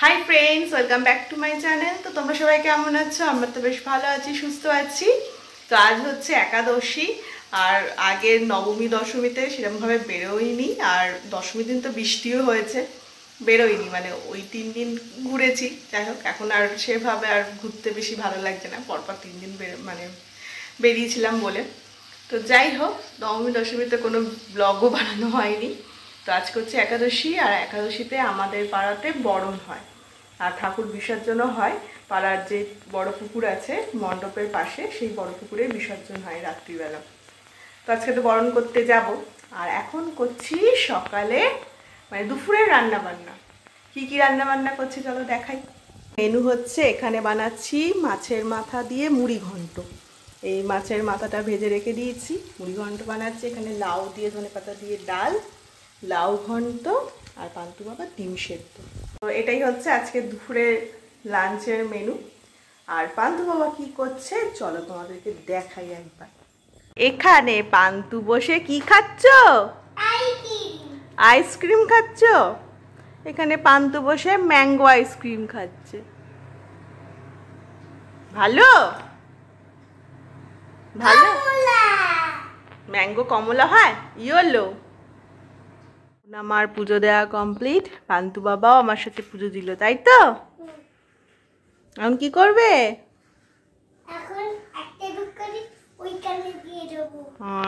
Hi friends, welcome back to my channel. তো তোমরা সবাই কেমন আছো? আমরা তো বেশ ভালো আছি, সুস্থ আছি। তো আজ হচ্ছে একাদশী, আর আগের নবমী দশমীতে সেরকমভাবে বেরোইনি, আর দশমী দিন তো বৃষ্টিও হয়েছে, বেরোইনি, মানে ওই 3 দিন ঘুরেছি। যাই হোক, এখন আর সেভাবে আর ঘুরতে বেশি ভালো লাগছে না, পরপর 3 দিন বেরিয়েছিলাম বলে। তো যাই হোক, নবমী দশমীতে কোনো ব্লগও বানানো হয়নি। তো আজকে হচ্ছে একাদশী, আর একাদশীতে আমাদের পাড়াতে বরণ হয় আর ঠাকুর বিসর্জনও হয়। পাড়ার যে বড় পুকুর আছে মণ্ডপের পাশে, সেই বড় পুকুরে বিসর্জন হয় রাত্রিবেলা। তো আজকে তো বরণ করতে যাব, আর এখন করছি সকালে মানে দুপুরের রান্না বান্না। কি কি রান্না বান্না করছি চলো দেখাই। মেনু হচ্ছে, এখানে বানাচ্ছি মাছের মাথা দিয়ে মুড়ি ঘন্ট। এই মাছের মাথাটা ভেজে রেখে দিয়েছি, মুড়ি ঘন্ট বানাচ্ছি। এখানে লাউ দিয়ে, ধনেপাতা দিয়ে ডাল, লাউ ঘন্ট, আর পান্তুর বাবার ডিম সেদ্ধ। তো এটাই হচ্ছে আজকে দুপুরের লাঞ্চের মেনু। আর পান্তু বাবা কি করছে চলো তোমাদেরকে দেখাই একবার। এখানে পান্তু বসে কি খাচ্ছ? আইসক্রিম খাচ্ছ? এখানে পান্তু বসে ম্যাঙ্গো আইসক্রিম খাচ্ছে। ভালো ভালো ম্যাঙ্গো কমলা হয়, ইয়েলো। আমার পুজো দেওয়া কমপ্লিট, পান্তু বাবাও আমার সাথে পুজো দিল, তাই তো? এখন কি করবে?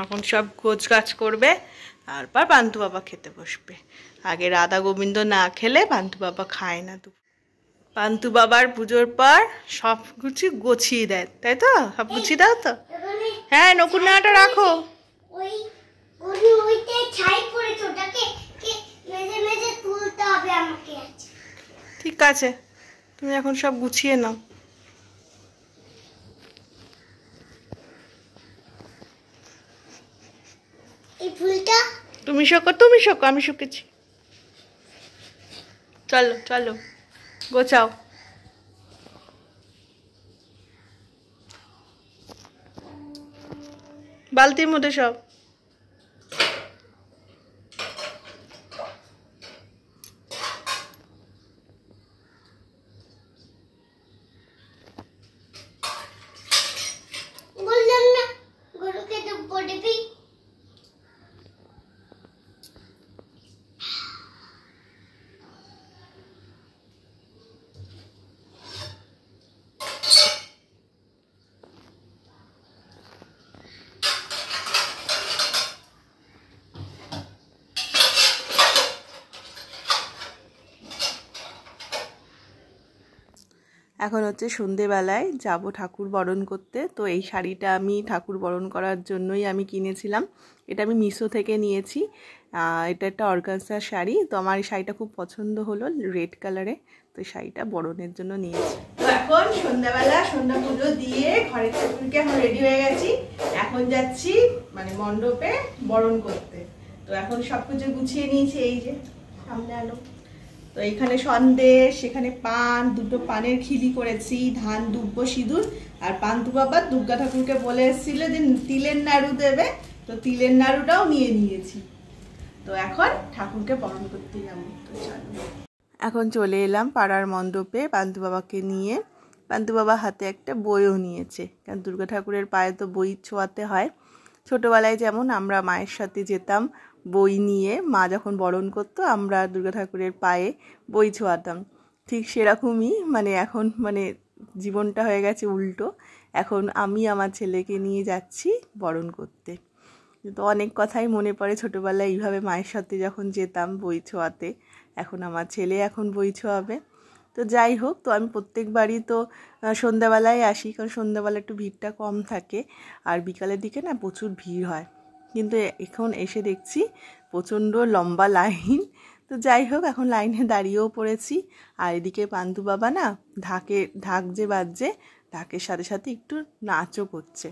এখন সব গোছ গাছ করবে, তারপর পান্তু বাবা খেতে বসবে। আগে রাধা গোবিন্দ না খেলে পান্তু বাবা খায় না। তো পান্তু বাবার পুজোর পর সব কিছু গুছিয়ে দেয়, তাই তো? সব গুছিয়ে দাও তো? হ্যাঁ, নকুন নাটা রাখো। ঠিক আছে, তুমি এখন সব গুছিয়ে নাও। তুমি শোকো, আমি শুকেছি। চলো চলো গোছাও। বালতির মধ্যে সব। এখন হচ্ছে সন্ধেবেলায় যাব ঠাকুর বরণ করতে। তো এই শাড়িটা আমি ঠাকুর বরণ করার জন্যই আমি কিনেছিলাম। এটা আমি মিশো থেকে নিয়েছি। এটা একটা অর্গানজার শাড়ি। তো আমার এই শাড়িটা খুব পছন্দ হলো, রেড কালারে। তো এই শাড়িটা বরণের জন্য নিয়েছি। তো এখন সন্ধ্যাবেলা সন্ধ্যা পুজো দিয়ে ঘরের ঠাকুরকে এখন রেডি হয়ে গেছি। এখন যাচ্ছি মানে মণ্ডপে বরণ করতে। তো এখন সব কিছু গুছিয়ে নিয়েছি, এই যে সামনে আলো। তো এখানে সন্দেশ, এখানে পান, দুটো পানের খিলি করেছি, ধান, দুব্ব, সিঁদুর। আর পান্তু বাবা দুর্গা ঠাকুরকে বলে এসেছিল যে তিলের নাড়ু দেবে, তো তিলের নাড়ুটাও নিয়ে নিয়েছি। তো এখন ঠাকুরকে বরণ করতে যাবো। তো চলো, এখন চলে এলাম পাড়ার মণ্ডপে পান্তু বাবাকে নিয়ে। পান্তু বাবা হাতে একটা বইও নিয়েছে, কারণ দুর্গা ঠাকুরের পায়ে তো বই ছোঁয়াতে হয়। ছোটোবেলায় যেমন আমরা মায়ের সাথে যেতাম বই নিয়ে, মা যখন বরণ করতো আমরা দুর্গা ঠাকুরের পায়ে বই ছোঁয়াতাম, ঠিক সেরকমই মানে এখন মানে জীবনটা হয়ে গেছে উল্টো। এখন আমি আমার ছেলেকে নিয়ে যাচ্ছি বরণ করতে। তো অনেক কথাই মনে পড়ে ছোটোবেলায় এইভাবে মায়ের সাথে যখন যেতাম বই ছোঁয়াতে। এখন আমার ছেলে এখন বই ছোঁয়াবে। তো যাই হোক, তো আমি প্রত্যেকবারই তো সন্ধ্যাবেলায় আসি, কারণ সন্ধ্যাবেলা একটু ভিড়টা কম থাকে, আর বিকালের দিকে না প্রচুর ভিড় হয়। কিন্তু এখন এসে দেখছি প্রচণ্ড লম্বা লাইন। তো যাই হোক, এখন লাইনে দাঁড়িয়েও পড়েছি। আর এদিকে পান্তু বাবা না ঢাক যে বাজছে, ঢাকের সাথে সাথে একটু নাচও করছে।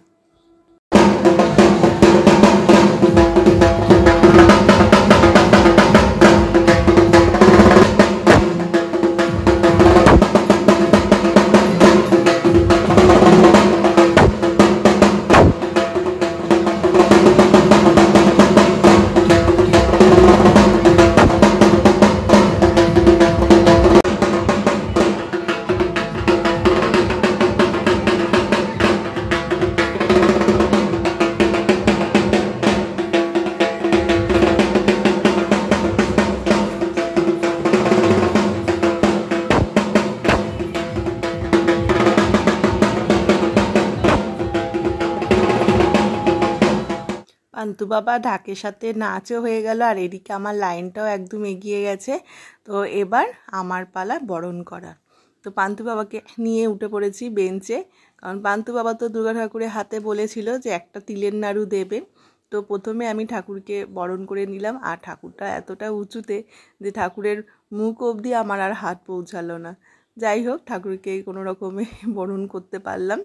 পান্তু বাবা ঢাকের সাথে নাচও হয়ে গেল, আর এদিকে আমার লাইনটাও একদম এগিয়ে গেছে। তো এবার আমার পালা বরণ করা। তো পান্তু বাবাকে নিয়ে উঠে পড়েছি বেঞ্চে, কারণ পান্তু বাবা তো দুর্গা ঠাকুরের হাতে বলেছিল যে একটা তিলের নাড়ু দেবে। তো প্রথমে আমি ঠাকুরকে বরণ করে নিলাম, আর ঠাকুরটা এতটা উঁচুতে যে ঠাকুরের মুখ অবধি আমার আর হাত পৌঁছালো না। যাই হোক, ঠাকুরকে কোনো রকমে বরণ করতে পারলাম।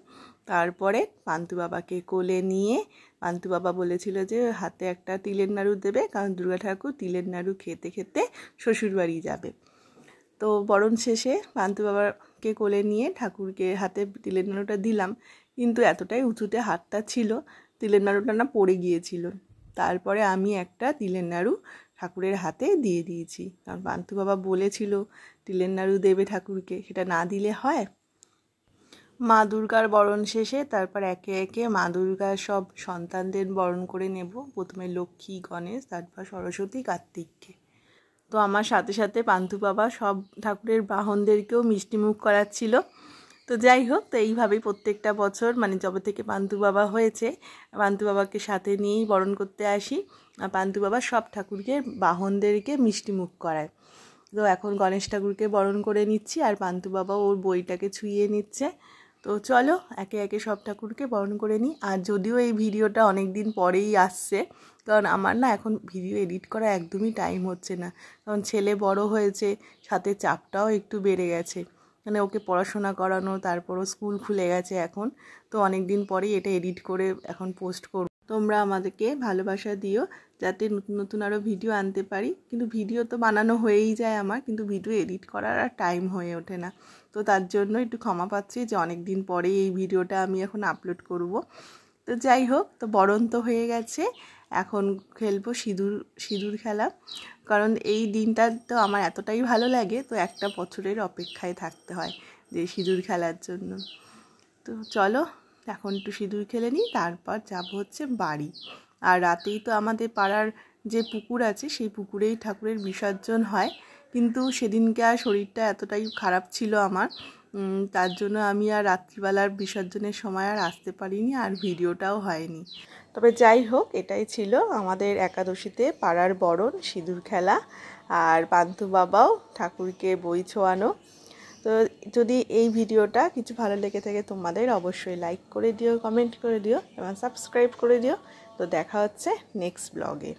তারপরে পান্তু বাবাকে কোলে নিয়ে পান্তু বাবা বলেছিল যে হাতে একটা তিলের নাড়ু দেবে, কারণ দুর্গা ঠাকুর তিলের নাড়ু খেতে খেতে শ্বশুরবাড়ি যাবে। তো বরণ শেষে পান্তু বাবাকে কোলে নিয়ে ঠাকুরকে হাতে তিলের নাড়ুটা দিলাম, কিন্তু এতটাই উঁচুতে হাতটা ছিল, তিলের নাড়ুটা না পড়ে গিয়েছিল। তারপরে আমি একটা তিলের নাড়ু ঠাকুরের হাতে দিয়ে দিয়েছি, কারণ পান্তু বাবা বলেছিল তিলের নাড়ু দেবে ঠাকুরকে, সেটা না দিলে হয়। মা দুর্গার বরণ শেষে তারপর একে একে মা দুর্গার সব সন্তানদের বরণ করে নেব। প্রথমে লক্ষ্মী, গণেশ, তারপর সরস্বতী, কার্তিককে। তো আমার সাথে সাথে পান্তু বাবা সব ঠাকুরের বাহনদেরকেও মিষ্টিমুখ করাচ্ছিল। তো যাই হোক, তো এইভাবেই প্রত্যেকটা বছর মানে যবে থেকে পান্তু বাবা হয়েছে, পান্তু বাবাকে সাথে নিয়েই বরণ করতে আসি। আর পান্তু বাবা সব ঠাকুরকে বাহনদেরকে মিষ্টিমুখ করায়। তো এখন গণেশ ঠাকুরকে বরণ করে নিচ্ছি, আর পান্তু বাবা ওর বইটাকে ছুঁয়ে নিচ্ছে। তো চলো একে একে সব ঠাকুরকে বরণ করে নিই। আর যদিও এই ভিডিওটা অনেক দিন পরেই আসছে, কারণ আমার না এখন ভিডিও এডিট করা একদমই টাইম হচ্ছে না, কারণ ছেলে বড় হয়েছে, সাথে চাপটাও একটু বেড়ে গেছে, মানে ওকে পড়াশোনা করানো, তারপরও স্কুল খুলে গেছে এখন। তো অনেক দিন পরেই এটা এডিট করে এখন পোস্ট করব। তোমরা আমাদেরকে ভালোবাসা দিও যাতে নতুন নতুন আরও ভিডিও আনতে পারি। কিন্তু ভিডিও তো বানানো হয়েই যায় আমার, কিন্তু ভিডিও এডিট করার আর টাইম হয়ে ওঠে না। তো তার জন্য একটু ক্ষমা পাচ্ছি যে অনেক দিন পরেই এই ভিডিওটা আমি এখন আপলোড করব। তো যাই হোক, তো বরণ তো হয়ে গেছে, এখন খেলবো সিঁদুর খেলা। কারণ এই দিনটা তো আমার এতটাই ভালো লাগে, তো একটা বছরের অপেক্ষায় থাকতে হয় যে সিঁদুর খেলার জন্য। তো চলো এখন একটু সিঁদুর খেলে নিই, তারপর যাব হচ্ছে বাড়ি। আর রাতেই তো আমাদের পাড়ার যে পুকুর আছে সেই পুকুরেই ঠাকুরের বিসর্জন হয়, কিন্তু সেদিনকে আর শরীরটা এতটাই খারাপ ছিল আমার, তার জন্য আমি আর রাত্রিবেলার বিসর্জনের সময় আর আসতে পারিনি, আর ভিডিওটাও হয়নি। তবে যাই হোক, এটাই ছিল আমাদের একাদশীতে পাড়ার বরণ, সিঁদুর খেলা, আর পান্তু বাবাও ঠাকুরকে বই ছোঁয়ানো। তো যদি এই ভিডিওটা কিছু ভালো লেগে থাকে তোমাদের, অবশ্যই লাইক করে দিও, কমেন্ট করে দিও এবং সাবস্ক্রাইব করে দিও। তো দেখা হচ্ছে নেক্সট ব্লগে।